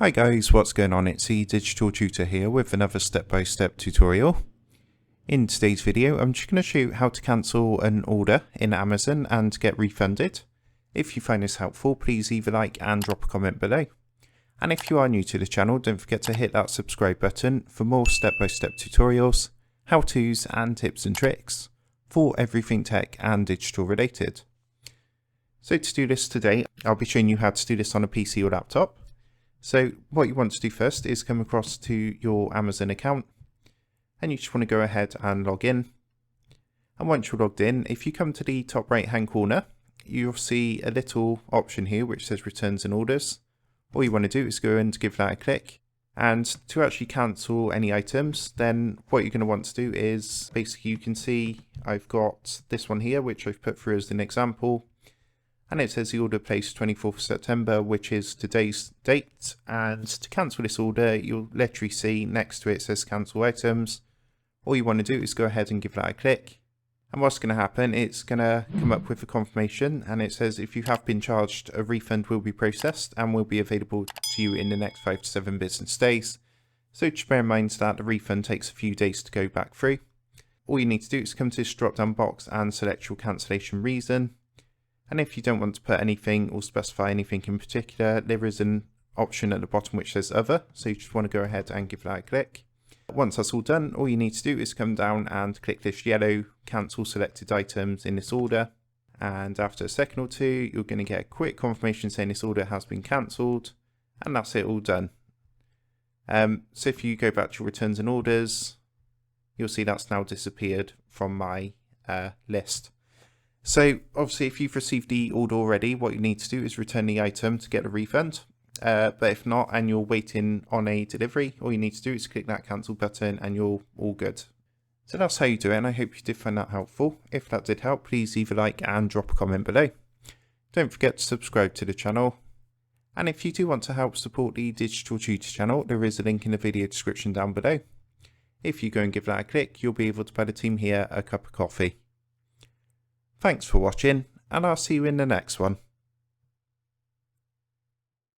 Hi guys, what's going on? It's the Digital Tutor here with another step-by-step tutorial. In today's video, I'm just going to show you how to cancel an order in Amazon and get refunded. If you find this helpful, please leave a like and drop a comment below. And if you are new to the channel, don't forget to hit that subscribe button for more step-by-step tutorials, how-tos and tips and tricks for everything tech and digital related. So to do this today, I'll be showing you how to do this on a PC or laptop. So what you want to do first is come across to your Amazon account and you just want to go ahead and log in. And once you're logged in, if you come to the top right hand corner, you'll see a little option here which says returns and orders. All you want to do is go and give that a click. And to actually cancel any items, then what you're going to want to do is basically you can see I've got this one here which I've put through as an example. And it says the order placed 24th September, which is today's date. And to cancel this order, you'll literally see next to it says cancel items. All you want to do is go ahead and give that a click. And what's going to happen, it's going to come up with a confirmation. And it says if you have been charged, a refund will be processed and will be available to you in the next 5 to 7 business days. So just bear in mind that the refund takes a few days to go back through. All you need to do is come to this drop down box and select your cancellation reason. And if you don't want to put anything or specify anything in particular, there is an option at the bottom which says other. So you just want to go ahead and give that a click. Once that's all done, all you need to do is come down and click this yellow cancel selected items in this order. And after a second or two, you're going to get a quick confirmation saying this order has been cancelled. And that's it all done. So if you go back to your returns and orders, you'll see that's now disappeared from my list. So obviously if you've received the order already, what you need to do is return the item to get a refund. But if not and you're waiting on a delivery, all you need to do is click that cancel button and you're all good. So that's how you do it, and I hope you did find that helpful. If that did help, please leave a like and drop a comment below. Don't forget to subscribe to the channel. And if you do want to help support the Digital Tutor channel, there is a link in the video description down below. If you go and give that a click, you'll be able to buy the team here a cup of coffee. Thanks for watching, and I'll see you in the next one.